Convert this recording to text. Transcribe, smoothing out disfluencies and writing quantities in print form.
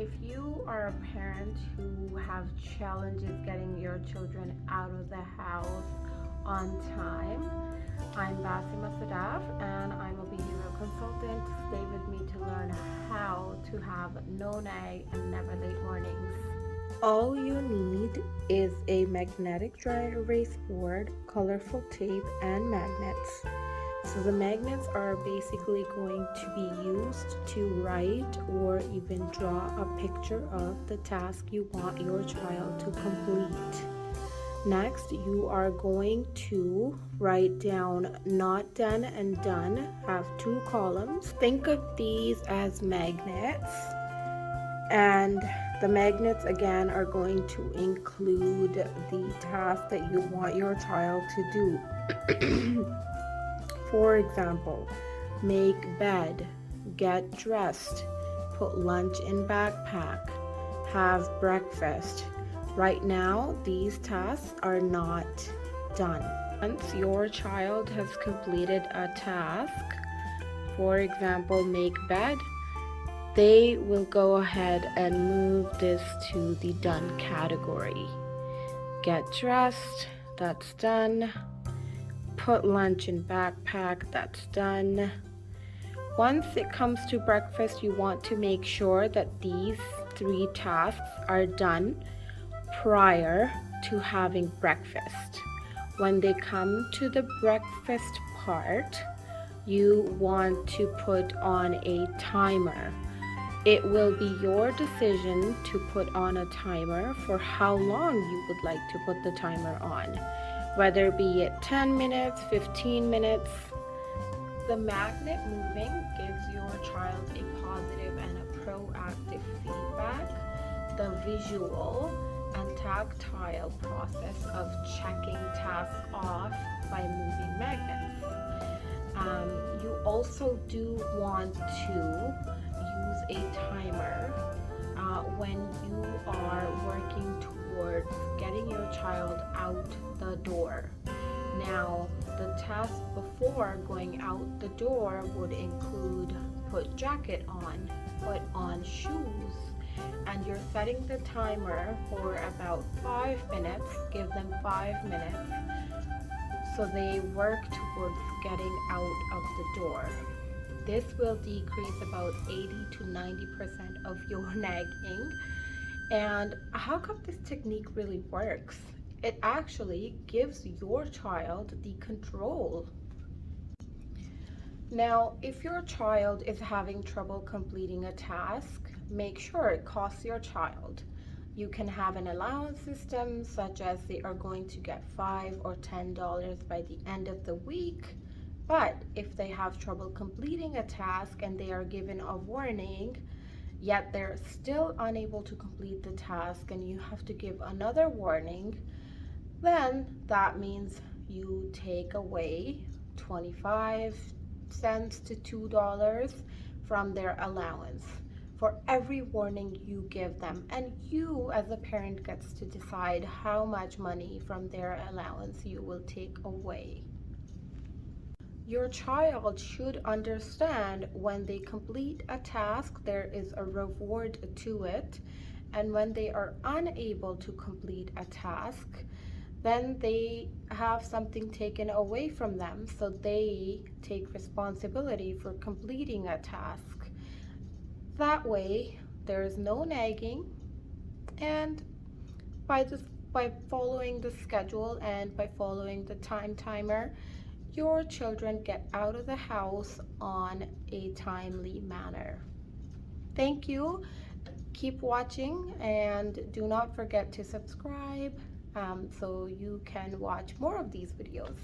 If you are a parent who have challenges getting your children out of the house on time, I'm Basima Sadaf and I'm a behavioral consultant. Stay with me to learn how to have no nag and never late mornings. All you need is a magnetic dry erase board, colorful tape, and magnets. So the magnets are basically going to be used to write or even draw a picture of the task you want your child to complete. Next, you are going to write down not done and done, have 2 columns. Think of these as magnets, and the magnets again are going to include the task that you want your child to do. For example, make bed, get dressed, put lunch in backpack, have breakfast. Right now, these tasks are not done. Once your child has completed a task, for example, make bed, they will go ahead and move this to the done category. Get dressed, that's done. Put lunch in backpack, that's done. Once it comes to breakfast, you want to make sure that these 3 tasks are done prior to having breakfast. When they come to the breakfast part, you want to put on a timer. It will be your decision to put on a timer for how long you would like to put the timer on, whether be it 10 minutes, 15 minutes. The magnet moving gives your child a positive and a proactive feedback. The visual and tactile process of checking tasks off by moving magnets. You also do want to use a timer when you are working towards getting your child out the door. Now, the task before going out the door would include put jacket on, put on shoes, and you're setting the timer for about 5 minutes. Give them 5 minutes so they work towards getting out of the door. This will decrease about 80 to 90% of your nagging. And how come this technique really works? It actually gives your child the control. Now, if your child is having trouble completing a task, make sure it costs your child. You can have an allowance system, such as they are going to get $5 or $10 by the end of the week. But if they have trouble completing a task and they are given a warning, yet they're still unable to complete the task and you have to give another warning, then that means you take away 25 cents to $2 from their allowance for every warning you give them, and you as a parent gets to decide how much money from their allowance you will take away. Your child should understand when they complete a task, there is a reward to it, and when they are unable to complete a task, then they have something taken away from them, so they take responsibility for completing a task. That way, there is no nagging, and by following the schedule and by following the timer, your children get out of the house on a timely manner. Thank you. Keep watching and do not forget to subscribe so you can watch more of these videos.